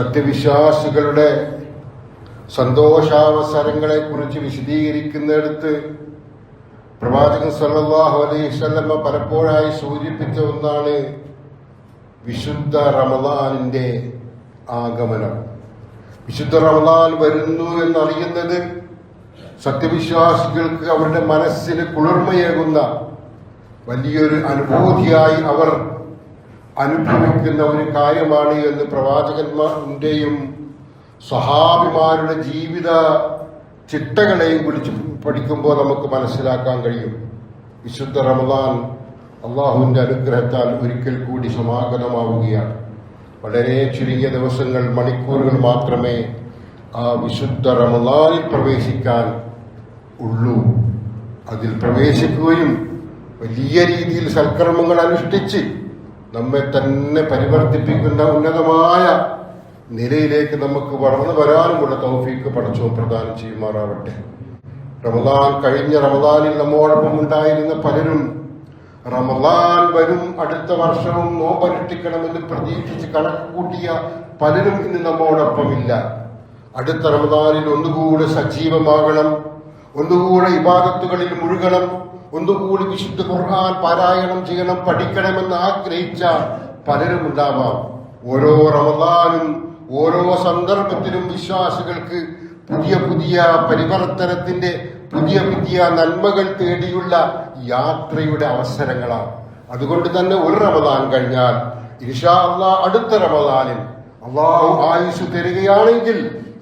സത്യവിശ്വാസികളുടെ സന്തോഷാവസരങ്ങളെ കുറിച്ച് വിശദീകരിക്കുന്നിടത്ത് പ്രവാചകൻ സല്ലല്ലാഹു അലൈഹി വസല്ലം പലപ്പോഴായി സൂചിപ്പിച്ച ഒന്നാണ് വിശുദ്ധ റമദാനിന്റെ ആഗമനം. വിശുദ്ധ റമദാൻ വരുന്നു എന്നറിയുന്നത് സത്യവിശ്വാസികൾക്ക് അവരുടെ മനസ്സിന് കുളിർമയേകുന്ന വലിയൊരു അനുഭൂതിയായി അവർ അനുഭവിക്കുന്ന ഒരു കാര്യമാണ് എന്ന് പ്രവാചകന്മാരുടെയും സ്വഹാബിമാരുടെ ജീവിത ചിട്ടകളെയും കുറിച്ച് പഠിക്കുമ്പോൾ നമുക്ക് മനസ്സിലാക്കാൻ കഴിയും. വിശുദ്ധ റമദാൻ അള്ളാഹുവിന്റെ അനുഗ്രഹത്താൽ ഒരിക്കൽ കൂടി സമാഗതമാവുകയാണ്. വളരെ ചുരുങ്ങിയ ദിവസങ്ങൾ, മണിക്കൂറുകൾ മാത്രമേ ആ വിശുദ്ധ റമദാനിൽ പ്രവേശിക്കാൻ ഉള്ളൂ. അതിൽ പ്രവേശിക്കുകയും വലിയ രീതിയിൽ സൽക്കർമ്മങ്ങൾ അനുഷ്ഠിച്ച് നമ്മെ തന്നെ പരിവർത്തിപ്പിക്കുന്ന ഉന്നതമായ നിലയിലേക്ക് നമുക്ക് വളർന്നു വരാനുമുള്ള തൗഫീക്ക് പടച്ചോൻ പ്രദാനം ചെയ്യുമാറാവട്ടെ. കഴിഞ്ഞ റമദാനിൽ നമ്മോടൊപ്പം ഉണ്ടായിരുന്ന പലരും റമദാൻ വരും, അടുത്ത വർഷവും നോമ്പനുഷ്ഠിക്കണമെന്ന് പ്രതീക്ഷിച്ച് കണക്ക് കൂട്ടിയ പലരും ഇന്ന് നമ്മോടൊപ്പമില്ല. അടുത്ത റമദാനിൽ ഒന്നുകൂടെ സജീവമാകണം, ഒന്നുകൂടെ ഇബാദത്തുകളിൽ മുഴുകണം, ഒന്നുകൂടി വിശുദ്ധ ഖുർആൻ പാരായണം ചെയ്യണം, പഠിക്കണമെന്ന് ആഗ്രഹിച്ച പലരും ഉണ്ടാവാം. ഓരോ റമദാനും ഓരോ സന്ദർഭത്തിലും വിശ്വാസികൾക്ക് പുതിയ പുതിയ പരിവർത്തനത്തിന്റെ, പുതിയ പുതിയ നന്മകൾ തേടിയുള്ള യാത്രയുടെ അവസരങ്ങളാണ്. അതുകൊണ്ട് തന്നെ ഒരു റമദാൻ കഴിഞ്ഞാൽ ഇൻഷാ അല്ലാഹ് അടുത്ത റമദാനിൽ അള്ളാഹു ആയുസ് തരികയാണെങ്കിൽ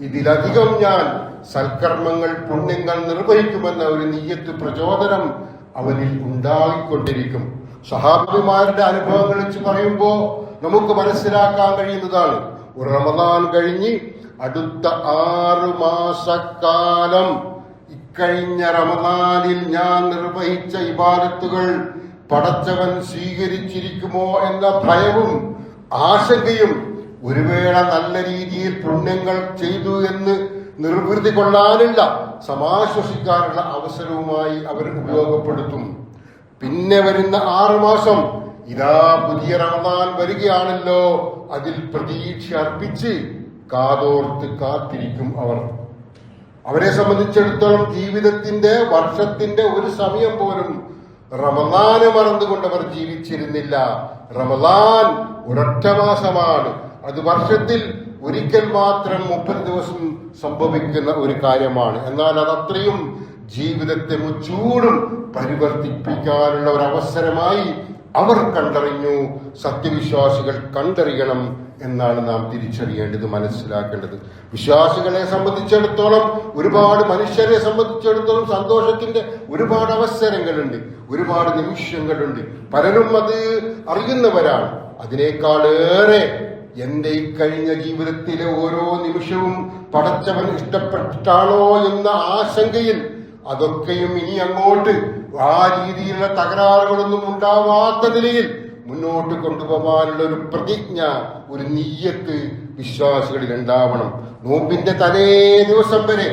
ഇതിലധികം ഞാൻ സൽക്കർമ്മങ്ങൾ, പുണ്യങ്ങൾ നിർവഹിക്കുമെന്ന ഒരു നിയ്യത്ത്, പ്രചോദനം അവനിൽ ഉണ്ടായിക്കൊണ്ടിരിക്കും. സഹാബിമാരുടെ അനുഭവങ്ങൾ വെച്ച് പറയുമ്പോൾ നമുക്ക് മനസ്സിലാക്കാൻ കഴിയുന്നതാണ്. ഒരു റമദാൻ കഴിഞ്ഞ് അടുത്ത 6 മാസക്കാലം ഇക്കഴിഞ്ഞ റമദാനിൽ ഞാൻ നിർവഹിച്ച ഇബാദത്തുകൾ പടച്ചവൻ സ്വീകരിച്ചിരിക്കുമോ എന്ന ഭയവും ആശങ്കയും, ഒരു വേള നല്ല രീതിയിൽ പുണ്യങ്ങൾ ചെയ്തു എന്ന് നിർവൃതി കൊള്ളാനുള്ള, സമാശ്വസിക്കാനുള്ള അവസരവുമായി അവർ ഉപയോഗപ്പെടുത്തും. പിന്നെ വരുന്ന 6 മാസം ഇതാ പുതിയ റമദാൻ വരികയാണല്ലോ, അതിൽ പ്രതീക്ഷ അർപ്പിച്ച് കാതോർത്ത് കാത്തിരിക്കും അവർ. അവരെ സംബന്ധിച്ചിടത്തോളം ജീവിതത്തിന്റെ, വർഷത്തിന്റെ ഒരു സമയം പോലും റമദാനെ മറന്നുകൊണ്ട് അവർ ജീവിച്ചിരുന്നില്ല. റമദാൻ ഒരൊറ്റ മാസമാണ്. അത് വർഷത്തിൽ ഒരിക്കൽ മാത്രം 30 ദിവസം സംഭവിക്കുന്ന ഒരു കാര്യമാണ്. എന്നാൽ അതത്രയും ജീവിതത്തെ മുച്ചൂടും പരിവർത്തിപ്പിക്കാനുള്ള ഒരു അവസരമായി അവർ കണ്ടറിഞ്ഞു. സത്യവിശ്വാസികൾ കണ്ടറിയണം എന്നാണ് നാം തിരിച്ചറിയേണ്ടത്, മനസ്സിലാക്കേണ്ടത്. വിശ്വാസികളെ സംബന്ധിച്ചിടത്തോളം, ഒരുപാട് മനുഷ്യരെ സംബന്ധിച്ചിടത്തോളം സന്തോഷത്തിന്റെ ഒരുപാട് അവസരങ്ങളുണ്ട്, ഒരുപാട് നിമിഷങ്ങളുണ്ട്. പലരും അത് അറിയുന്നവരാണ്. അതിനേക്കാളേറെ എന്റെ ഇക്കഴിഞ്ഞ ജീവിതത്തിലെ ഓരോ നിമിഷവും പടച്ചവൻ ഇഷ്ടപ്പെട്ടിട്ടാണോ എന്ന ആശങ്കയിൽ, അതൊക്കെയും ഇനി അങ്ങോട്ട് ആ രീതിയിലുള്ള തകരാറുകളൊന്നും ഉണ്ടാവാത്ത നിലയിൽ മുന്നോട്ട് കൊണ്ടുപോകാനുള്ള ഒരു പ്രതിജ്ഞ, ഒരു നിയ്യത്ത് വിശ്വാസികളിൽ ഉണ്ടാവണം. നോമ്പിന്റെ തലേ ദിവസം വരെ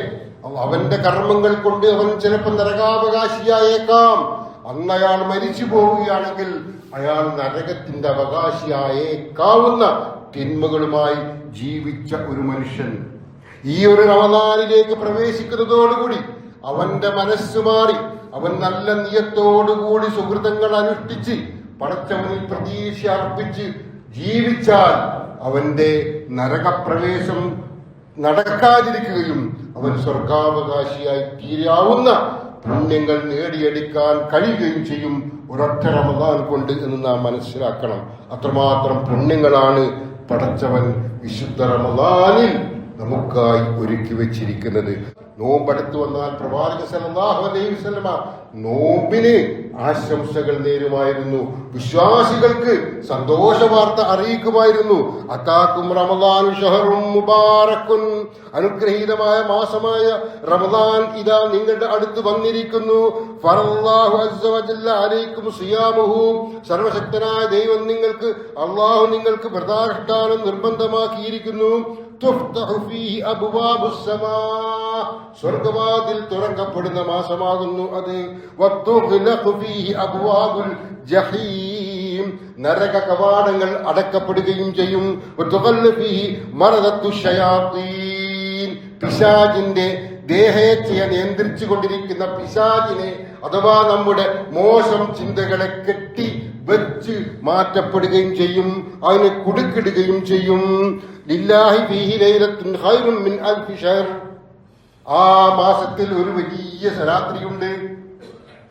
അവന്റെ കർമ്മങ്ങൾ കൊണ്ട് അവൻ ചിലപ്പോൾ നരകാവകാശിയായേക്കാം. അന്ന് അയാൾ മരിച്ചു പോവുകയാണെങ്കിൽ അയാൾ നരകത്തിന്റെ അവകാശിയായേക്കാവുന്ന തിന്മകളുമായി ജീവിച്ച ഒരു മനുഷ്യൻ ഈ ഒരു റമദാനിലേക്ക് പ്രവേശിക്കുന്നതോടുകൂടി അവന്റെ മനസ്സ് മാറി, അവൻ നല്ല നിയത്തോടുകൂടി സുഹൃതങ്ങൾ അനുഷ്ഠിച്ച് പടച്ചവനിൽ പ്രതീക്ഷ അർപ്പിച്ച് ജീവിച്ചാൽ അവന്റെ നരകപ്രവേശം നടക്കാതിരിക്കുകയും അവൻ സ്വർഗാവകാശിയായി തീരാവുന്ന പുണ്യങ്ങൾ നേടിയെടുക്കാൻ കഴിയുകയും ചെയ്യും ഒരൊറ്റ റമദാൻ കൊണ്ട് എന്ന് നാം മനസ്സിലാക്കണം. അത്രമാത്രം പുണ്യങ്ങളാണ് പടച്ചവൻ വിശുദ്ധ റമദാനിൽ നമുക്കായി ഒരുക്കി വെച്ചിരിക്കുന്നത്. നോമ്പടുത്തു വന്നാൽ പ്രവാചകൻ സല്ലല്ലാഹു അലൈഹി വസല്ലമ നോമ്പിന് ആശംസകൾ നേരുമായിരുന്നു, വിശ്വാസികൾക്ക് സന്തോഷ വാർത്ത അറിയിക്കുമായിരുന്നു. അതാക്കും റമദാൻ ഷഹറും മുബാറക്കുൻ, അനുഗ്രഹീതമായ മാസമായ റമദാൻ ഇതാ നിങ്ങളുടെ അടുത്ത് വന്നിരിക്കുന്നു. ഫറല്ലാഹു അസ്സ വജല്ല അലൈക്കും സിയാമുഹു, സർവശക്തനായ ദൈവം നിങ്ങൾക്ക്, അള്ളാഹു നിങ്ങൾക്ക് വ്രതാനുഷ്ഠാനം നിർബന്ധമാക്കിയിരിക്കുന്നു. തുഫ്തഹു ഫീഹി അബ്വാബുസ് സമാ, സ്വർഗ്ഗവാതിൽ തുറക്കപ്പെടുന്ന മാസമാകുന്നു അത്. വതുഗ്ലഖു ഫീഹി അബ്വാബുൽ ജഹീം, നരക കവാടങ്ങൾ അടക്കപ്പെടുകയും ചെയ്യും. പിശാചിന്റെ ദേഹേച്ഛയെ നിയന്ത്രിച്ചു കൊണ്ടിരിക്കുന്ന പിശാചിനെ അഥവാ നമ്മുടെ മോശം ചിന്തകളെ കെട്ടി വെച്ച് മാറ്റപ്പെടുകയും ചെയ്യും, അതിനെ കുടുക്കിടുകയും ചെയ്യും. ലില്ലാഹി ഫീഹി ലൈലത്തുൻ ഖൈറും മിൻ അൽഫി ശഹർ. ആ മാസത്തിൽ ഒരു വലിയ രാത്രിയുണ്ട്.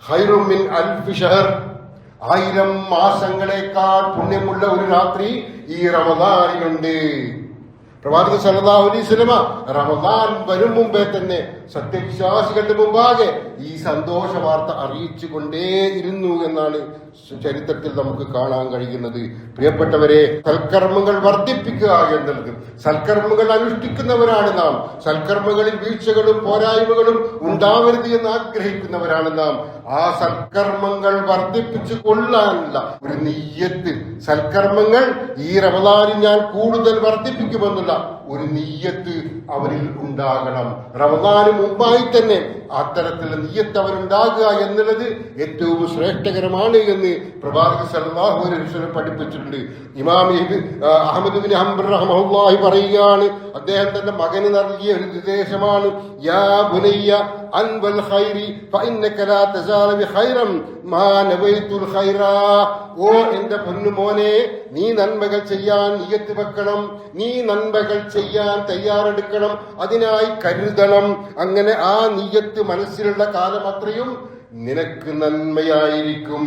ഖൈറും മിൻ അൽഫി ശഹർ, 1000 മാസങ്ങളെക്കാൾ പുണ്യമുള്ള ഒരു രാത്രി ഈ റമദാനിലുണ്ട്. പ്രവാചകൻ സല്ലല്ലാഹു അലൈഹി വസല്ലമ റമദാൻ വരും മുമ്പേ തന്നെ സത്യവിശ്വാസികളുടെ മുമ്പാകെ ഈ സന്തോഷ വാർത്ത അറിയിച്ചു കൊണ്ടേയിരുന്നു എന്നാണ് ചരിത്രത്തിൽ നമുക്ക് കാണാൻ കഴിയുന്നത്. പ്രിയപ്പെട്ടവരെ, സൽക്കർമ്മങ്ങൾ വർദ്ധിപ്പിക്കുക എന്നുള്ളത്, സൽക്കർമ്മങ്ങൾ അനുഷ്ഠിക്കുന്നവരാണ് നാം. സൽക്കർമ്മങ്ങളിൽ വീഴ്ചകളും പോരായ്മകളും ഉണ്ടാവരുത് എന്ന് ആഗ്രഹിക്കുന്നവരാണ് നാം. ആ സൽക്കർമ്മങ്ങൾ വർദ്ധിപ്പിച്ചു കൊള്ളാനുള്ള ഒരു നിയ്യത്ത്, സൽക്കർമ്മങ്ങൾ ഈ റമദാനിൽ ഞാൻ കൂടുതൽ വർദ്ധിപ്പിക്കുമെന്നുള്ള ഒരു നിയ്യത്ത് അവരിൽ ഉണ്ടാകണം. റമദാന് മുമ്പായി തന്നെ അത്തരത്തിലുള്ള നിയ്യത്ത് അവരുണ്ടാകുക എന്നുള്ളത് ഏറ്റവും ശ്രേഷ്ഠകരമാണ് എന്ന് പ്രവാചകൻ സല്ലല്ലാഹു അലൈഹി വസല്ലം പഠിപ്പിച്ചിട്ടുണ്ട്. ഇമാം അഹ്മദ് ബിൻ ഹംബൽ റഹ്മഹുല്ലാഹി പറയുകയാണ്, അദ്ദേഹം തന്റെ മകന് നൽകിയ ഒരു നിർദ്ദേശമാണ്, യാ ബുനയ്യ അൻവൽ ഖൈരി ഫഇന്നക ലാ തസാല ബിഖൈറൻ മാ നവൈതുൽ ഖൈറാ. ഓ എന്റെ പൊന്നുമോനെ, നീ നന്മകൾ ചെയ്യാൻ നിയ്യത്ത് വെക്കണം, നീ നന്മകൾ ചെയ്യാൻ തയ്യാറെടുക്കണം, അതിനായി കരുതണം. അങ്ങനെ ആ നിയ്യത്ത് മനസ്സിലുള്ള കാലം അത്രയും നിനക്ക് നന്മയായിരിക്കും.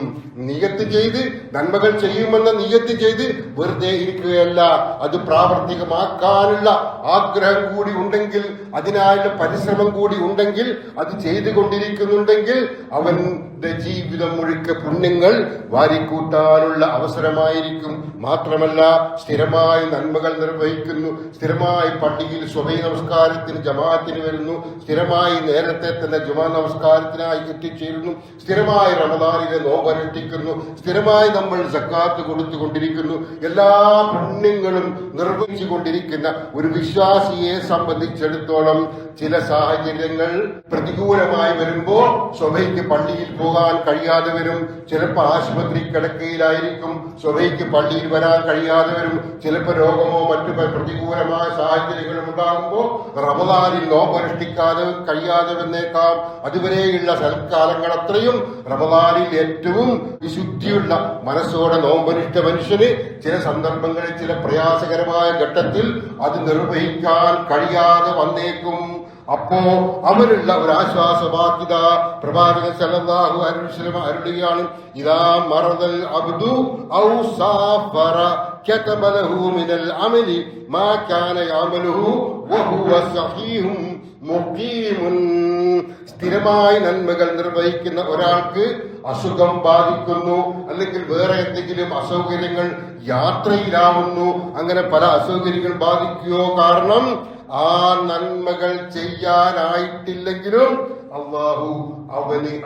നിയ്യത്ത് ചെയ്ത് നന്മകൾ ചെയ്യുമെന്ന നിയ്യത്ത് ചെയ്ത് വെറുതെ ഇരിക്കുകയല്ല, അത് പ്രാവർത്തികമാക്കാനുള്ള ആഗ്രഹം കൂടി ഉണ്ടെങ്കിൽ, അതിനായുള്ള പരിശ്രമം കൂടി ഉണ്ടെങ്കിൽ, അത് ചെയ്തുകൊണ്ടിരിക്കുന്നുണ്ടെങ്കിൽ അവന്റെ ജീവിതം മുഴുക്ക പുണ്യങ്ങൾ വാരിക്കൂട്ടാനുള്ള അവസരമായിരിക്കും. മാത്രമല്ല, സ്ഥിരമായി നന്മകൾ നിർവഹിക്കുന്നു, സ്ഥിരമായി പള്ളിയിൽ സ്വബഹി നമസ്കാരത്തിന് ജമാഅത്തിന് വരുന്നു, സ്ഥിരമായി നേരത്തെ തന്നെ ജുമാ നമസ്കാരത്തിനായി എത്തിച്ചേരുന്നു, സ്ഥിരമായി റമദാനിലെ നോമ്പനുഷ്ഠിക്കുന്നു, സ്ഥിരമായി നമ്മൾ സക്കാത്ത് കൊടുത്തുകൊണ്ടിരിക്കുന്നു. എല്ലാ പുണ്യങ്ങളും നിർവഹിച്ചു കൊണ്ടിരിക്കുന്ന ഒരു വിശ്വാസിയെ സംബന്ധിച്ചിടത്തോളം ചില സാഹചര്യങ്ങൾ പ്രതികൂലമായി വരുമ്പോൾ സ്വബഹിക്ക് പള്ളിയിൽ പോകാൻ കഴിയാതെ വരും. ചിലപ്പോൾ ആശുപത്രി കിടക്കയിലായിരിക്കും, സ്വബഹിക്ക് പള്ളിയിൽ വരാൻ കഴിയാതെ വരും. ചിലപ്പോൾ രോഗമോ മറ്റു പ്രതികൂലമായ സാഹചര്യങ്ങളും ഉണ്ടാകുമ്പോൾ റമദാനിൽ നോമ്പനുഷ്ഠിക്കാതെ കഴിയാതെ വന്നേക്കാം. അതുവരെയുള്ള സൽക്കാലങ്ങൾ അത്രയും റമദാനിൽ ഏറ്റവും വിശുദ്ധിയുള്ള മനസ്സോടെ നോമ്പനുഷ്ഠ മനുഷ്യന് ചില സന്ദർഭങ്ങളിൽ, ചില പ്രയാസകരമായ ഘട്ടത്തിൽ അത് നിർവഹിക്കാൻ കഴിയാതെ വന്നേക്കും. അപ്പോ അവനുള്ള ഒരു ആശ്വാസവാക്യത പ്രവാചകൻ സല്ലല്ലാഹു അലൈഹി വസല്ലം അരുളുകയാണ്, ഇദാ മറദൽ അബ്ദു ഔ സാഫറ കതബ ലഹു മിനൽ അമലി മാ കാന യഅമലുഹു വഹുവ സഹീഹുൻ മുഖീമുൻ. സ്ഥിരമായി നന്മകൾ നിർവഹിക്കുന്ന ഒരാൾക്ക് അസുഖം ബാധിക്കുന്നു, അല്ലെങ്കിൽ വേറെ എന്തെങ്കിലും അസൗകര്യങ്ങൾ, യാത്രയിലാവുന്നു, അങ്ങനെ പല അസൗകര്യങ്ങൾ ബാധിക്കുകയോ കാരണം ആ നന്മകൾ ചെയ്യാനായിട്ടില്ലെങ്കിലും അല്ലാഹു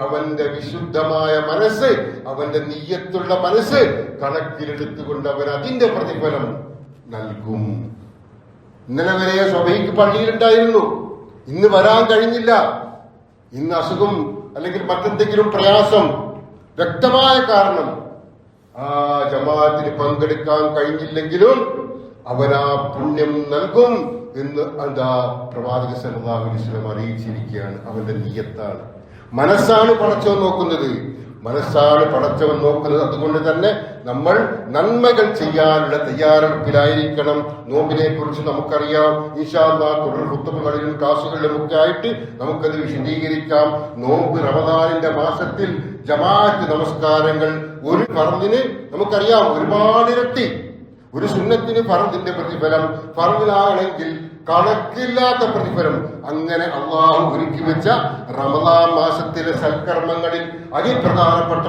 അവന്റെ വിശുദ്ധമായ മനസ്സ്, അവന്റെ നിയ്യത്തുള്ള മനസ്സ് കണക്കിലെടുത്തുകൊണ്ട് അവൻ അതിന്റെ പ്രതിഫലം നൽകും. ഇന്നലെ വരെ സ്വബഹിക്ക് പള്ളിയിലുണ്ടായിരുന്നു, ഇന്ന് വരാൻ കഴിഞ്ഞില്ല, ഇന്ന് അസുഖം അല്ലെങ്കിൽ മറ്റെന്തെങ്കിലും പ്രയാസം, വ്യക്തമായ കാരണം ആ ജമാഅത്തിന് പങ്കെടുക്കാൻ കഴിഞ്ഞില്ലെങ്കിലും അവനാ പുണ്യം നൽകും എന്ന് പ്രവാചകൻ സല്ലല്ലാഹു അലൈഹി വസല്ലം അറിയിച്ചിരിക്കുകയാണ്. അവന്റെ നിയ്യത്താണ്. മനസ്സാണ് പടച്ചവൻ നോക്കുന്നത്, മനസ്സാണ് പടച്ചവൻ നോക്കുന്നത്. അതുകൊണ്ട് തന്നെ നമ്മൾ നന്മകൾ ചെയ്യാനുള്ള തയ്യാറെടുപ്പിലായിരിക്കണം. നോമ്പിനെ കുറിച്ച് നമുക്കറിയാം. ഇൻഷാ അല്ലാഹ് തുടർ ഖുത്ബകളിലും ക്ലാസുകളിലും ഒക്കെ ആയിട്ട് നമുക്കത് വിശദീകരിക്കാം. നോമ്പ് റമദാനിന്റെ മാസത്തിൽ ജമാഅത്ത് നമസ്കാരങ്ങൾ ഒരു ഫർദിന് നമുക്കറിയാം ഒരുപാട് ഇരട്ടി. ഒരു സുന്നത്തിന് ഫർദിന്റെ പ്രതിഫലം, ഫർദിലാണെങ്കിൽ കണക്കില്ലാത്ത പ്രതിഫലം. അങ്ങനെ ഒരുക്കി വെച്ച റമദാൻ മാസത്തിലെ സൽക്കർമ്മങ്ങളിൽ അതിപ്രധാനപ്പെട്ട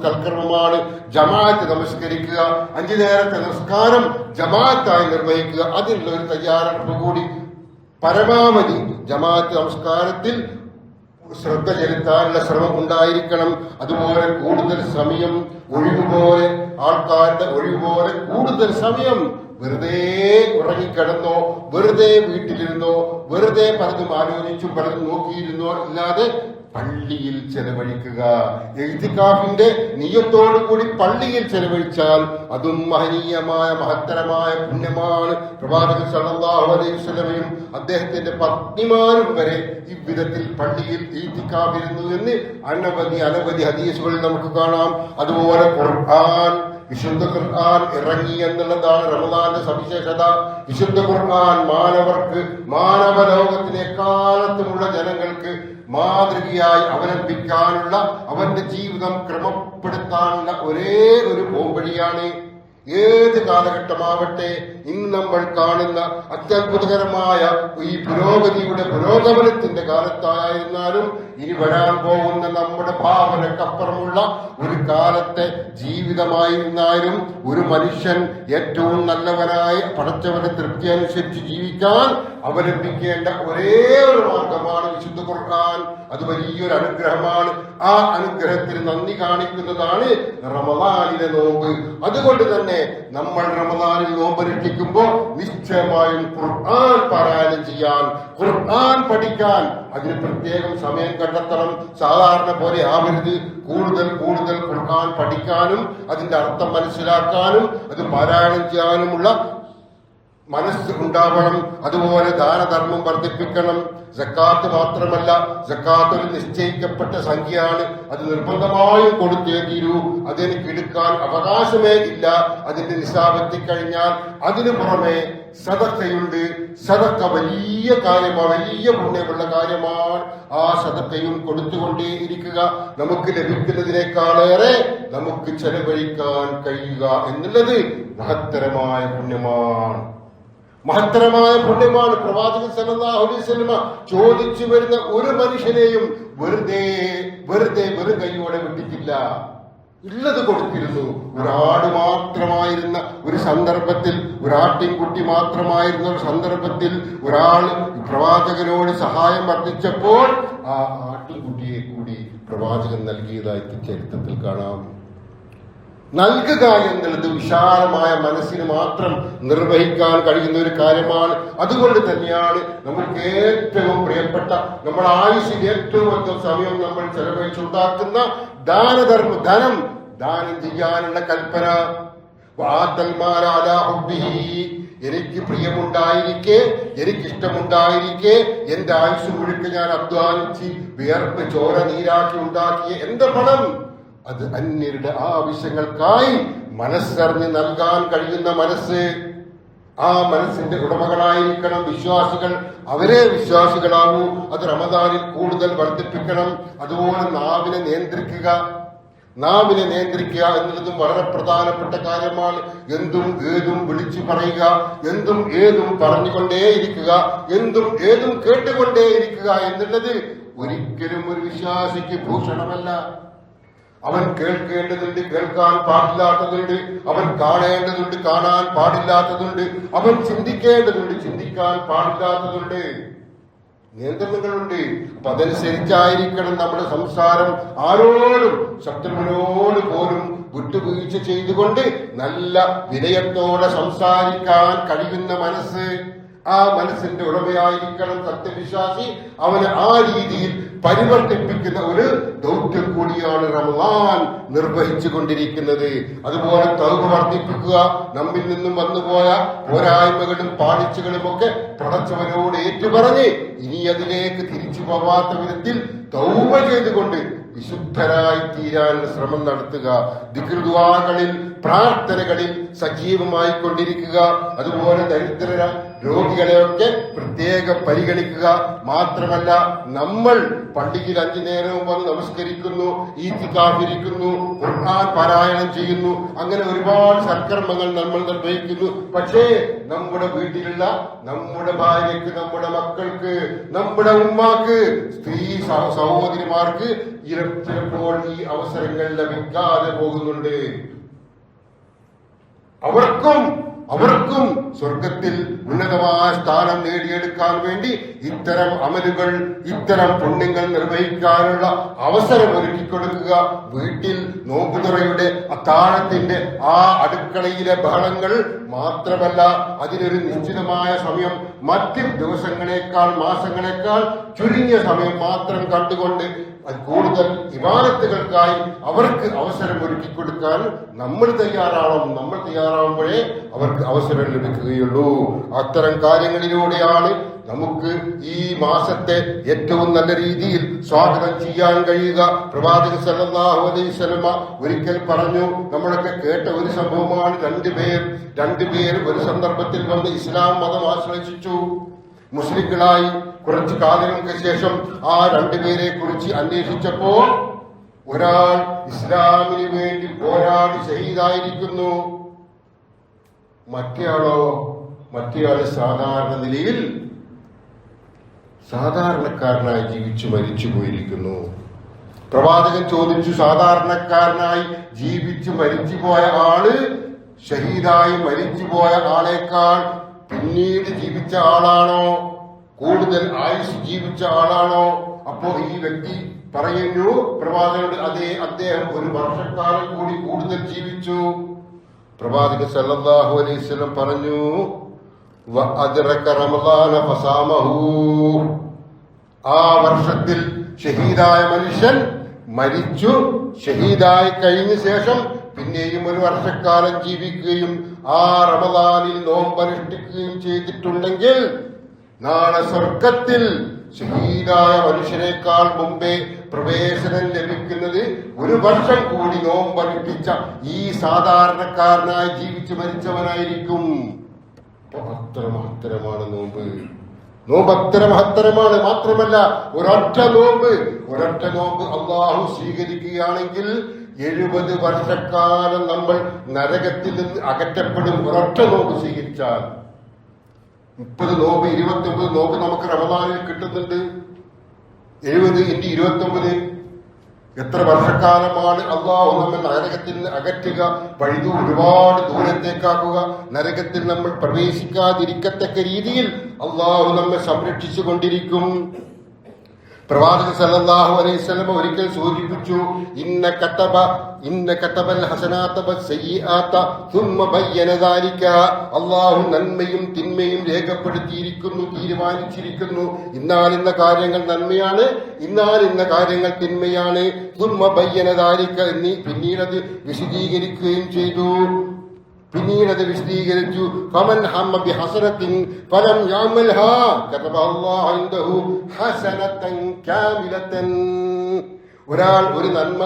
സൽക്കർമ്മമാണ് ജമാഅത്ത് നമസ്കരിക്കുക. 5 നേരത്തെ നമസ്കാരം ജമാഅത്തായി നിർവഹിക്കുക. അതിനുള്ള ഒരു തയ്യാറെടുപ്പ് കൂടി പരമാവധി ജമാഅത്ത് നമസ്കാരത്തിൽ ശ്രദ്ധ ചെലുത്താനുള്ള ശ്രമം ഉണ്ടായിരിക്കണം. അതുപോലെ കൂടുതൽ സമയം ഒഴിവുപോലെ, ആൾക്കാരുടെ ഒഴിവുപോലെ കൂടുതൽ സമയം വെറുതെ ഉറങ്ങിക്കിടന്നോ, വെറുതെ വീട്ടിലിരുന്നോ, വെറുതെ പലതും ആലോചിച്ചും പലതും നോക്കിയിരുന്നോ ഇല്ലാതെ പള്ളിയിൽ ചെലവഴിക്കുക. ഇഅ്തികാഫിന്റെ നിയ്യത്തോടുകൂടി പള്ളിയിൽ ചെലവഴിച്ചാൽ അതും മഹനീയമായ മഹത്തരമായ പുണ്യമാണ്. പ്രവാചകൻ സല്ലല്ലാഹു അലൈഹി വസല്ലമയും അദ്ദേഹത്തിന്റെ പത്നിമാരും വരെ ഇவ்விധത്തിൽ പള്ളിയിൽ ഇഅ്തികാഫിരുന്നു എന്ന് അനവധി ഹദീസുകളിൽ നമുക്ക് കാണാം. അതുപോലെ ഖുർആൻ, വിശുദ്ധ ഖുർആൻ ഇറങ്ങി എന്നുള്ളതാണ് റമദാന്റെ സവിശേഷത. വിശുദ്ധ ഖുർആൻ മാനവർക്ക്, മാനവലോകത്തിലെ കാലത്തുമുള്ള ജനങ്ങൾക്ക് മാതൃകയായി അവലംബിക്കാനുള്ള, അവന്റെ ജീവിതം ക്രമപ്പെടുത്താനുള്ള ഒരേ ഒരു പോംവഴിയാണ്. ഏത് കാലഘട്ടമാവട്ടെ, ഇന്ന് നമ്മൾ കാണുന്ന അത്യത്ഭുതകരമായ ഈ പുരോഗമനത്തിന്റെ കാലത്തായിരുന്നാലും ഇനി വരാൻ പോകുന്ന നമ്മുടെ ഭാവനക്കപ്പുറമുള്ള ഒരു കാലത്തെ ജീവിതമായിരുന്നാലും ഒരു മനുഷ്യൻ ഏറ്റവും നല്ലവനായി പടച്ചവന്റെ തൃപ്തി അനുസരിച്ച് ജീവിക്കാൻ അവലംബിക്കേണ്ട ഒരേ ഒരു മാർഗമാണ് വിശുദ്ധ ഖുർആൻ. അത് വലിയൊരു അനുഗ്രഹമാണ്. ആ അനുഗ്രഹത്തിന് നന്ദി കാണിക്കുന്നതാണ് റമദാനിലെ നോമ്പ്. അതുകൊണ്ട് തന്നെ നമ്മൾ റമദാനിൽ നോമ്പനുഷ്ഠിക്കുമ്പോൾ നിശ്ചയമായും ഖുർആൻ പാരായണം ചെയ്യാൻ, ഖുർആൻ പഠിക്കാൻ അതിന് പ്രത്യേകം സമയം കണ്ടെത്തണം. സാധാരണ പോലെ ആവരുത്. കൂടുതൽ ഖുർആൻ പഠിക്കാനും അതിന്റെ അർത്ഥം മനസ്സിലാക്കാനും അത് പാരായണം ചെയ്യാനുമുള്ള മനസ്സ് ഉണ്ടാവണം. അതുപോലെ ദാനധർമ്മം വർദ്ധിപ്പിക്കണം. സക്കാത്ത് മാത്രമല്ല, സക്കാത്ത് ഒരു നിശ്ചയിക്കപ്പെട്ട സംഖ്യയാണ്. അത് നിർബന്ധമായും കൊടുത്തേ തീരൂ. അതെനിക്ക് എടുക്കാൻ അവകാശമേ ഇല്ല. അതിന്റെ നിസാബെത്തിക്കഴിഞ്ഞാൽ അതിനു പുറമെ സദക്കയുണ്ട്. സദക്ക വലിയ കാര്യമാണ്, വലിയ പുണ്യമുള്ള കാര്യമാണ്. ആ സദക്കയും കൊടുത്തുകൊണ്ടേയിരിക്കുക. നമുക്ക് ലഭിക്കുന്നതിനേക്കാളേറെ നമുക്ക് ചെലവഴിക്കാൻ കഴിയുക എന്നുള്ളത് മഹത്തരമായ പുണ്യമാണ്. പ്രവാചകൻ സല്ലല്ലാഹു അലൈഹി വസല്ലം ചോദിച്ചു വരുന്ന ഒരു മനുഷ്യനെയും വെറും കൈയോടെ വിട്ടിട്ടില്ല. ഉള്ളത് കൊടുത്തിരുന്നു. ഒരാട് മാത്രമായിരുന്ന ഒരു സന്ദർഭത്തിൽ, ഒരാട്ടിൻകുട്ടി മാത്രമായിരുന്ന ഒരു സന്ദർഭത്തിൽ ഒരാൾ പ്രവാചകനോട് സഹായം വർദ്ധിച്ചപ്പോൾ ആ ആട്ടിൻകുട്ടിയെ കൂടി പ്രവാചകൻ നൽകിയതായിട്ട് ചരിത്രത്തിൽ കാണാം. നൽകുക എന്നുള്ളത് വിശാലമായ മനസ്സിന് മാത്രം നിർവഹിക്കാൻ കഴിയുന്ന ഒരു കാര്യമാണ്. അതുകൊണ്ട് തന്നെയാണ് നമുക്ക് ഏറ്റവും പ്രിയപ്പെട്ട, നമ്മുടെ ആയുസ്സിൽ ഏറ്റവും അധികം സമയം നമ്മൾ ചെലവഴിച്ചുണ്ടാക്കുന്ന ധനം ദാനം ചെയ്യാനുള്ള കൽപ്പന. എനിക്ക് പ്രിയമുണ്ടായിരിക്കെ, എനിക്കിഷ്ടമുണ്ടായിരിക്കെ, എന്റെ ആയുസ് മുഴുക്കെ ഞാൻ അധ്വാനിച്ച് വിയർപ്പ് ചോര നീരാക്കി ഉണ്ടാക്കിയ എന്റെ പണം അത് അന്യരുടെ ആവശ്യങ്ങൾക്കായി മനസ്സറിഞ്ഞ് നൽകാൻ കഴിയുന്ന മനസ്സ്, ആ മനസ്സിന്റെ ഉടമകളായിരിക്കണം വിശ്വാസികൾ. അവരെ വിശ്വാസികളാവൂ. അത് റമദാനിൽ കൂടുതൽ വർദ്ധിപ്പിക്കണം. അതുപോലെ നാവിനെ നിയന്ത്രിക്കുക എന്നുള്ളതും വളരെ പ്രധാനപ്പെട്ട കാര്യമാണ്. എന്തും ഏതും വിളിച്ചു പറയുക, എന്തും ഏതും പറഞ്ഞുകൊണ്ടേയിരിക്കുക, എന്തും ഏതും കേട്ടുകൊണ്ടേയിരിക്കുക എന്നുള്ളത് ഒരിക്കലും ഒരു വിശ്വാസിക്ക് ഭൂഷണമല്ല. അവൻ കേൾക്കേണ്ടതുണ്ട്, കേൾക്കാൻ പാടില്ലാത്തതുണ്ട്. അവൻ കാണേണ്ടതുണ്ട്, കാണാൻ പാടില്ലാത്തതുണ്ട്. അവൻ ചിന്തിക്കേണ്ടതുണ്ട്, ചിന്തിക്കാൻ പാടില്ലാത്തതുണ്ട്. നിയന്ത്രണങ്ങളുണ്ട്. അപ്പൊ അതനുസരിച്ചായിരിക്കണം നമ്മുടെ സംസാരം. ആരോടും, ശത്രുവിനോട് പോലും വിട്ടുവീഴ്ച ചെയ്തുകൊണ്ട് നല്ല വിനയത്തോടെ സംസാരിക്കാൻ കഴിയുന്ന മനസ്സ്, ആ മനസ്സിന്റെ ഉടമയായിരിക്കണം സത്യവിശ്വാസി. അവന് ആ രീതിയിൽ പരിവർത്തിപ്പിക്കുന്ന ഒരു ദൗത്യം കൂടിയാണ് റമദാൻ നിർവഹിച്ചു കൊണ്ടിരിക്കുന്നത്. അതുപോലെ തൗബ വർദ്ധിപ്പിക്കുക. നമ്മിൽ നിന്നും വന്നുപോയ പോരായ്മകളും പാളിച്ചകളും ഒക്കെ പടച്ചവനോട് ഏറ്റുപറഞ്ഞ് ഇനി അതിലേക്ക് തിരിച്ചു പോവാത്ത വിധത്തിൽ തൗബ ചെയ്തുകൊണ്ട് വിശുദ്ധരായി തീരാനുള്ള ശ്രമം നടത്തുക. ദിക്ർ ദുആകളിൽ, പ്രാർത്ഥനകളിൽ സജീവമായി കൊണ്ടിരിക്കുക. അതുപോലെ ദരിദ്ര രോഗികളെയൊക്കെ പ്രത്യേകം പരിഗണിക്കുക. മാത്രമല്ല, നമ്മൾ പള്ളിയിൽ 5 നേരവും വന്ന് നമസ്കരിക്കുന്നു, ഈത്തിക്കാഫിരിക്കുന്നു, ഖുർആൻ പാരായണം ചെയ്യുന്നു. അങ്ങനെ ഒരുപാട് സൽക്കർമ്മങ്ങൾ നമ്മൾ നിർവഹിക്കുന്നു. പക്ഷേ നമ്മുടെ വീട്ടിലുള്ള നമ്മുടെ ഭാര്യയ്ക്ക്, നമ്മുടെ മക്കൾക്ക്, നമ്മുടെ ഉമ്മാക്ക്, സ്ത്രീ സഹോദരിമാർക്ക് ചിലപ്പോൾ ഈ അവസരങ്ങൾ ലഭിക്കാതെ പോകുന്നുണ്ട്. അവർക്കും സ്വർഗത്തിൽ ഉന്നതമായ സ്ഥാനം നേടിയെടുക്കാൻ വേണ്ടി ഇത്തരം അമലുകൾ, ഇത്തരം പുണ്യങ്ങൾ നിർവഹിക്കാനുള്ള അവസരം ഒരുക്കി കൊടുക്കുക. വീട്ടിൽ നോമ്പുതുറയുടെ അത്താഴത്തിന്റെ ആ അടുക്കളയിലെ ബഹളങ്ങൾ മാത്രമല്ല, അതിനൊരു നിശ്ചിതമായ സമയം, മറ്റ് ദിവസങ്ങളെക്കാൾ മാസങ്ങളെക്കാൾ ചുരുങ്ങിയ സമയം മാത്രം കണ്ടുകൊണ്ട് അത് കൂടുതൽ ഇബാദത്തുകൾക്കായി അവർക്ക് അവസരം ഒരുക്കി കൊടുക്കാൻ നമ്മൾ തയ്യാറാവണം. നമ്മൾ തയ്യാറാവുമ്പോഴേ അവർക്ക് അവസരം ലഭിക്കുകയുള്ളൂ. അത്തരം കാര്യങ്ങളിലൂടെയാണ് നമുക്ക് ഈ മാസത്തെ ഏറ്റവും നല്ല രീതിയിൽ സ്വാഗതം ചെയ്യാൻ കഴിയുക. പ്രവാചകൻ സല്ലല്ലാഹു അലൈഹി വസല്ലമ ഒരിക്കൽ പറഞ്ഞു, നമ്മളൊക്കെ കേട്ട ഒരു സംഭവമാണ്. രണ്ടുപേർ ഒരു സന്ദർഭത്തിൽ വന്ന് ഇസ്ലാം മതം ആശ്രയിച്ചു. മുസ്ലിങ്ങളായി കുറച്ചു കാലങ്ങൾക്ക് ശേഷം ആ രണ്ടുപേരെ കുറിച്ച് അന്വേഷിച്ചപ്പോ ഒരാൾ ഇസ്ലാമിന് വേണ്ടി പോരാടി ഷഹീദായിരിക്കുന്നു. മറ്റേയാള് സാധാരണ നിലയിൽ സാധാരണക്കാരനായി ജീവിച്ചു മരിച്ചു പോയിരിക്കുന്നു. പ്രവാചകൻ ചോദിച്ചു, സാധാരണക്കാരനായി ജീവിച്ചു മരിച്ചുപോയ ആള് ഷഹീദായി മരിച്ചുപോയ ആളേക്കാൾ പിന്നീട് ജീവിച്ച ആളാണോ, കൂടുതൽ ആയുസ് ജീവിച്ച ആളാണോ? അപ്പോ ഈ വ്യക്തി പറയുന്നു പ്രവാചകനോട്, അതേ, അദ്ദേഹം ഒരു വർഷക്കാലം കൂടി കൂടുതൽ ജീവിച്ചു. പ്രവാചകൻ സല്ലല്ലാഹു അലൈഹി വസല്ലം പറഞ്ഞു, വഅദ്റക റമളാന ഫസാമഹു. ആ വർഷത്തിൽ ഷഹീദായ മനുഷ്യൻ മരിച്ചു, ഷഹീദായി കഴിഞ്ഞ ശേഷം പിന്നെയും ഒരു വർഷക്കാലം ജീവിക്കുകയും ആ റമളാനിൽ നോമ്പനുഷ്ഠിക്കുകയും ചെയ്തിട്ടുണ്ടെങ്കിൽ നാളെ സ്വർഗത്തിൽ ഷഹീദായ മനുഷ്യനേക്കാൾ മുമ്പേ പ്രവേശനം ലഭിക്കുന്നത് ഒരു വർഷം കൂടി നോമ്പനുഷ്ഠിച്ച ഈ സാധാരണക്കാരനായി ജീവിച്ചു മരിച്ചവനായിരിക്കും. അത്ര മഹത്തരമാണ് നോമ്പ്. അത്ര മഹത്തരമാണ്. മാത്രമല്ല, ഒരൊറ്റ നോമ്പ് അള്ളാഹു സ്വീകരിക്കുകയാണെങ്കിൽ 70 വർഷക്കാലം നമ്മൾ നരകത്തിൽ നിന്ന് അകറ്റപ്പെടും. ഒരൊറ്റ നോമ്പ് സ്വീകരിച്ചാൽ 30 നോമ്പ്, 29 നോമ്പ് നമുക്ക് റമദാനിൽ കിട്ടുന്നുണ്ട്. 70 × 29 എത്ര വർഷക്കാലമാണ് അള്ളാഹു നമ്മൾ നരകത്തിൽ നിന്ന് അകറ്റുക, വഴുതു ഒരുപാട് ദൂരത്തേക്കാക്കുക, നരകത്തിൽ നമ്മൾ പ്രവേശിക്കാതിരിക്കത്തക്ക രീതിയിൽ അള്ളാഹു നമ്മെ സംരക്ഷിച്ചു കൊണ്ടിരിക്കും. പ്രവാചകൻ സല്ലല്ലാഹു അലൈഹി വസല്ലം ഒരിക്കൽ സൂചിപ്പിച്ചു, ഇന്ന കതബൽ ഹസനാത വസ്സയ്യിആത സുമ്മ ബയ്യന ദാലിക. അല്ലാഹു നന്മയും തിന്മയും രേഖപ്പെടുത്തിയിരിക്കുന്നു, തീരുമാനിച്ചിരിക്കുന്നു. ഇന്ന കാര്യങ്ങൾ നന്മയാണ്, ഇന്ന കാര്യങ്ങൾ തിന്മയാണ്. സുമ്മ ബയ്യന ദാലിക എന്നീ പിന്നീടത് വിശദീകരിക്കുകയും ചെയ്തു. ഫമൻ ഹമ്മ ബിഹസനത്തിൻ ഫലം യഅമൽഹാ കതബല്ലാഹു ഇൻദഹു ഹസനതൻ കാമിലതൻ. ഒരാൾ ഒരു നന്മ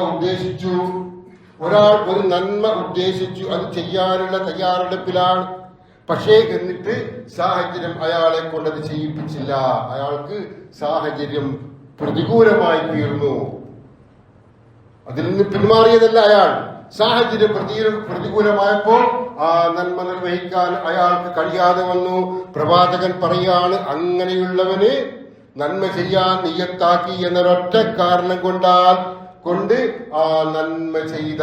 ഉദ്ദേശിച്ചു, അത് ചെയ്യാനുള്ള തയ്യാറെടുപ്പിലാണ്. പക്ഷേ എന്നിട്ട് സാഹചര്യം അയാളെ കൊണ്ടത് ചെയ്യിപ്പിച്ചില്ല. അയാൾക്ക് സാഹചര്യം പ്രതികൂലമായി തീർന്നു. അതിൽ നിന്ന് പിന്മാറിയതല്ല അയാൾ. സാഹചര്യം പ്രതികൂലമായപ്പോൾ ആ നന്മ നിർവഹിക്കാൻ അയാൾക്ക് കഴിയാതെ വന്നു. പ്രവാചകൻ പറയാണ്, അങ്ങനെയുള്ളവന് നന്മ ചെയ്യാൻ നിയ്യത്താക്കി എന്നൊരൊറ്റ കാരണം കൊണ്ട് ആ നന്മ ചെയ്ത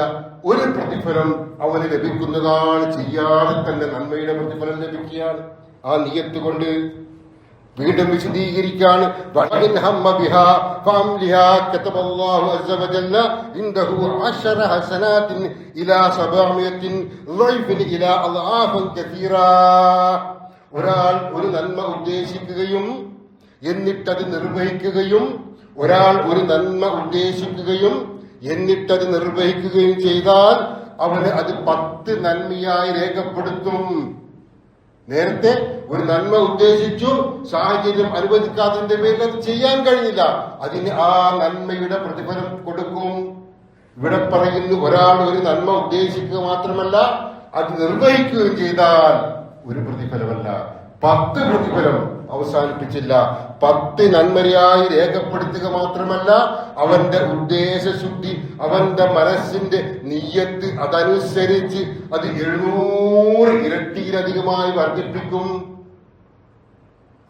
ഒരു പ്രതിഫലം അവന് ലഭിക്കുന്നതാണ്. ചെയ്യാതെ തന്നെ നന്മയുടെ പ്രതിഫലം ലഭിക്കുകയാണ് ആ നിയ്യത്ത് കൊണ്ട്. വീണ്ടും വിശദീകരിക്കാണ്, ഒരാൾ ഒരു നന്മ ഉദ്ദേശിക്കുകയും എന്നിട്ടത് നിർവഹിക്കുകയും ചെയ്താൽ അവന് അത് 10 നന്മയായി രേഖപ്പെടുത്തും. നേരത്തെ ഒരു നന്മ ഉദ്ദേശിച്ചു, സാഹചര്യം അനുവദിക്കാത്തതിന്റെ പേരിൽ അത് ചെയ്യാൻ കഴിഞ്ഞില്ല, അതിന് ആ നന്മയുടെ പ്രതിഫലം കൊടുക്കും. ഇവിടെ പറയുന്നു, ഒരാൾ ഒരു നന്മ ഉദ്ദേശിക്കുക മാത്രമല്ല അത് നിർവഹിക്കുകയും ചെയ്താൽ ഒരു പ്രതിഫലമല്ല, 10 പ്രതിഫലം അവസാനിപ്പിച്ചില്ല. 10 നന്മയായി രേഖപ്പെടുത്തുക മാത്രമല്ല, അവന്റെ ഉദ്ദേശശുദ്ധി, അവന്റെ മനസ്സിന്റെ നിയ്യത്ത് അതനുസരിച്ച് അത് 700 ഇരട്ടിയിലധികമായി വർദ്ധിപ്പിക്കും.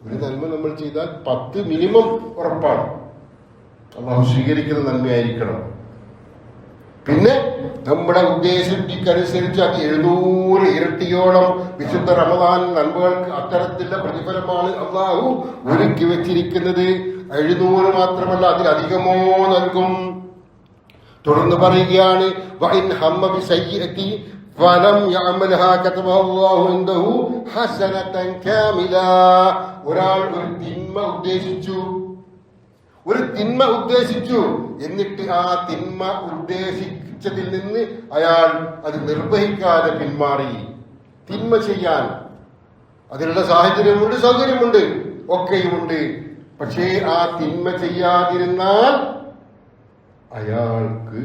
ഒരു നന്മ നമ്മൾ ചെയ്താൽ 10 മിനിമം ഉറപ്പാണ്. അള്ളാഹു സ്വീകരിക്കുന്ന നന്മയായിരിക്കണം. പിന്നെ നമ്മുടെ ഉദ്ദേശിക്കനുസരിച്ച് അത് 700 ഇരട്ടിയോളം വിശുദ്ധ റമദാൻ നന്മകൾക്ക് അത്തരത്തിലുള്ള പ്രതിഫലമാണ് അള്ളാഹു ഒരുക്കി വെച്ചിരിക്കുന്നത്. 700 മാത്രമല്ല, അതിലധികമോ നൽകും. തുടർന്ന് പറയുകയാണ്, വഇൻ ഹമ്മ ബിസയ്യിഅതി ഫലം യഅമൽഹാ കതബഹു ഇൻദഹു ഹസനതൻ കാമില. ഒരാൾ ഒരു തിന്മ ഉദ്ദേശിച്ചു എന്നിട്ട് ആ തിന്മ ഉദ്ദേശിച്ചതിൽ നിന്ന് അയാൾ അത് നിർവഹിക്കാതെ പിന്മാറി. തിന്മ ചെയ്യാൻ അതിനുള്ള സാഹചര്യമുണ്ട്, സൗകര്യമുണ്ട്, ഒക്കെയുമുണ്ട്. പക്ഷേ ആ തിന്മ ചെയ്യാതിരുന്നാൽ അയാൾക്ക്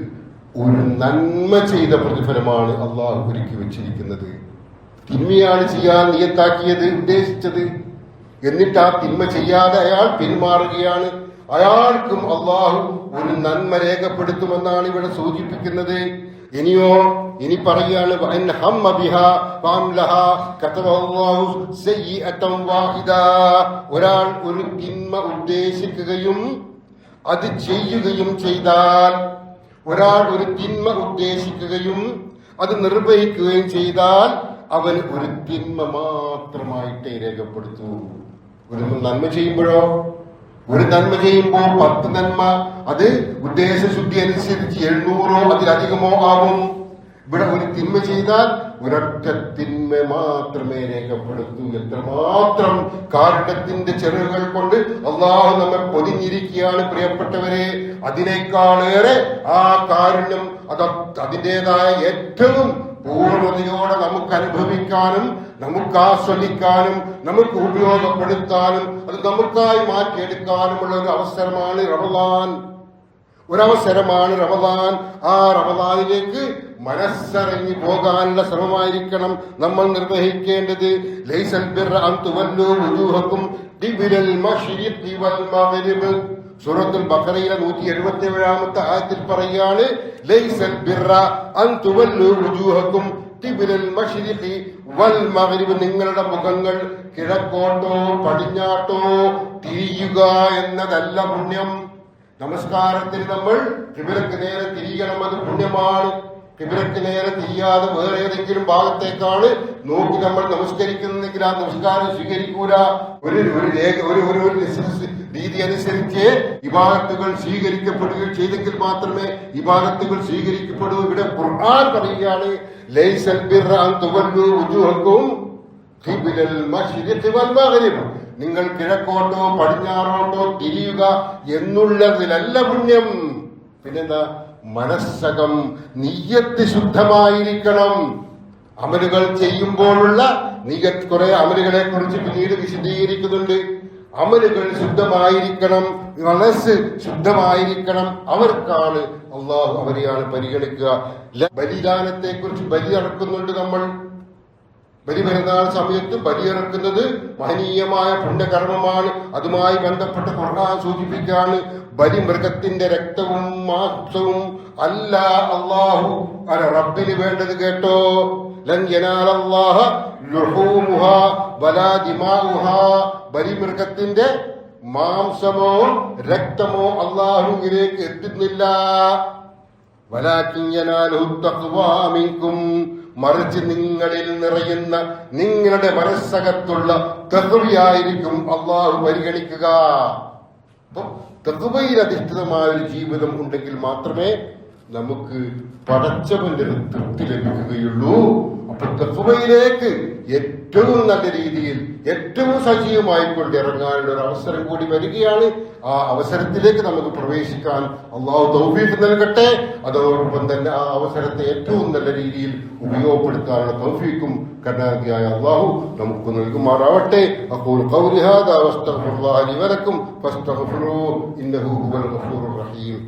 ഒരു നന്മ ചെയ്ത പ്രതിഫലമാണ് അള്ളാഹു ഒരുക്കി വെച്ചിരിക്കുന്നത്. തിന്മയാണ് ചെയ്യാൻ നിയത്താക്കിയത്, ഉദ്ദേശിച്ചത്. എന്നിട്ട് ആ തിന്മ ചെയ്യാതെ അയാൾ പിന്മാറുകയാണ്. അയാൾക്കും അള്ളാഹു ഒരു നന്മ രേഖപ്പെടുത്തുമെന്നാണ് ഇവിടെ സൂചിപ്പിക്കുന്നത്. ഇനി പറയാണ്, ഒരാൾ ഒരു തിന്മ ഉദ്ദേശിക്കുകയും അത് ചെയ്യുകയും ചെയ്താൽ, ഒരാൾ ഒരു തിന്മ ഉദ്ദേശിക്കുകയും അത് നിർവഹിക്കുകയും ചെയ്താൽ അവൻ ഒരു തിന്മ മാത്രമായിട്ടേ രേഖപ്പെടുത്തൂ. ഒരു നന്മ ചെയ്യുമ്പോഴോ, ഒരു നന്മ ചെയ്യുമ്പോൾ 10 നന്മ, അത് ഉദ്ദേശശുദ്ധി അനുസരിച്ച് 700 അതിലധികമോ ആവും. ഇവിടെ ഒരു തിന്മ ചെയ്താൽ ഒരൊറ്റ തിന്മ മാത്രമേ രേഖപ്പെടുത്തൂ. എത്രമാത്രം കാരുണ്യത്തിന്റെ ചെറുകൾ കൊണ്ട് അള്ളാഹു നമ്മെ പൊതിഞ്ഞിരിക്കുകയാണ് പ്രിയപ്പെട്ടവരെ. അതിനേക്കാളേറെ ആ കാരുണ്യം അതിൻ്റെതായ ഏറ്റവും പൂർണ്ണതയോടെ നമുക്ക് അനുഭവിക്കാനും നമുക്ക് ആസ്വദിക്കാനും നമുക്ക് ഉപയോഗപ്പെടുത്താനും അത് നമുക്കായി മാറ്റിയെടുക്കാനുമുള്ള ഒരു അവസരമാണ് റമദാൻ. ഒരവസരമാണ് റമദാൻ. ആ റമദാനിലേക്ക് മനസ്സറിഞ്ഞു പോകാനുള്ള ശ്രമമായിരിക്കണം നമ്മൾ നിർവഹിക്കേണ്ടത്. ലൈസൽ ബിർറ അൻ തുവല്ലൂ വുജൂഹക്കും ഖിബലൽ മശ്രിഖി വൽ മഗ്രിബ്. സൂറത്തുൽ ബഖറയിലെ 177-ാമത്തെ ആയത്തിൽ പറയുകയാണ്, ലൈസൽ ബിർറ അൻ തുവല്ലൂ വുജൂഹക്കും ഖിബലൽ മശ്രിഖി വൽ മഗ്രിബ്. നിങ്ങളുടെ മുഖങ്ങൾ കിഴക്കോട്ടോ പടിഞ്ഞാട്ടോ തിരിയുക എന്നതല്ല പുണ്യം. നമസ്കാരത്തിന് നമ്മൾ കിബിലക്ക് നേരെ തിരിയണം, അത് പുണ്യമാണ്. കിബിലക്ക് നേരെ തിരിയാതെ വേറെ ഏതെങ്കിലും ഭാഗത്തേക്കാണ് നോക്കി നമ്മൾ നമസ്കരിക്കുന്നെങ്കിൽ ആ നമസ്കാരം സ്വീകരിക്കൂല. ഒരു രീതി അനുസരിച്ച് ഇബാദത്തുകൾ സ്വീകരിക്കപ്പെടുകയും ചെയ്തെങ്കിൽ മാത്രമേ ഇബാദത്തുകൾ സ്വീകരിക്കപ്പെടൂ. ഇവിടെ ഖുർആൻ പറയുകയാണ്, ലൈസൽ ബിർറ അൻ തുവല്ലൂ വുജൂഹക്കും ഖിബലൽ മശ്രിഖി വൽ മഗ്രിബ്. നിങ്ങൾ കിഴക്കോട്ടോ പടിഞ്ഞാറോട്ടോ തിരിയുക എന്നുള്ളതിലല്ല പുണ്യം. പിന്നെന്താ? മനസ്സകം നിയ്യത്ത് ശുദ്ധമായിരിക്കണം. അമലുകൾ ചെയ്യുമ്പോഴുള്ള നിയ്യത്ത്, കുറെ അമലുകളെ കുറിച്ച് പിന്നീട് വിശദീകരിക്കുന്നുണ്ട്. അമലുകൾ ശുദ്ധമായിരിക്കണം, മനസ്സ് ശുദ്ധമായിരിക്കണം. അവർക്കാണ് അള്ളാഹു അവരെയാണ് പരിഗണിക്കുക. ബലിദാനത്തെ കുറിച്ച് ബലി ഇറക്കുന്നുണ്ട് നമ്മൾ. ബലിപെരുന്നാൾ സമയത്ത് ബലിയിറക്കുന്നത് മഹനീയമായ പുണ്യകർമ്മമാണ്. അതുമായി ബന്ധപ്പെട്ട് ഖുർആൻ സൂചിപ്പിക്കുകയാണ്, ബലിമൃഗത്തിന്റെ രക്തവും മാംസവും അല്ല അള്ളാഹു റബ്ബിന് വേണ്ടത്. കേട്ടോ, ലൻ യനാലല്ലാഹ ലുഹൂമുഹാ വലാ ദിമാഉഹാ. ബലിമൃഗത്തിന്റെ മാംസമോ രക്തമോ അള്ളാഹുവിലേക്ക് എത്തുന്നില്ല. വലാകിൻ യനാലുഹു തഖ്വാ മിൻകും. മറിച്ച് നിങ്ങളിൽ നിറയുന്ന നിങ്ങളുടെ മനസ്സകത്തുള്ള തഖ്വയായിരിക്കും അള്ളാഹു പരിഗണിക്കുക. അപ്പൊ തഖ്വയിൽ അധിഷ്ഠിതമായ ഒരു ജീവിതം ഉണ്ടെങ്കിൽ മാത്രമേ നമുക്ക് പടച്ചവന്റെ തൃപ്തി ലഭിക്കുകയുള്ളൂ. അപ്പൊ തഖ്വയിലേക്ക് ഏറ്റവും നല്ല രീതിയിൽ ഏറ്റവും സജീവമായിക്കൊണ്ട് ഇറങ്ങാനുള്ള ഒരു അവസരം കൂടി വരികയാണ്. ആ അവസരത്തിലേക്ക് നമുക്ക് പ്രവേശിക്കാൻ അള്ളാഹു തൗഫീഖ് നൽകട്ടെ. അതോടൊപ്പം തന്നെ ആ അവസരത്തെ ഏറ്റവും നല്ല രീതിയിൽ ഉപയോഗപ്പെടുത്താനുള്ള തൗഫീഖും കരുണാനിധിയായ അള്ളാഹു നമുക്ക് നൽകുമാറാവട്ടെ. അഖൂലു ഖൗലി ഹാദാ വസ്തഗ്ഫിറുല്ലാഹ ലി വലക്കും ഫസ്തഗ്ഫിറൂഹു ഇന്നഹു ഹുവൽ ഗഫൂറുർ റഹീം.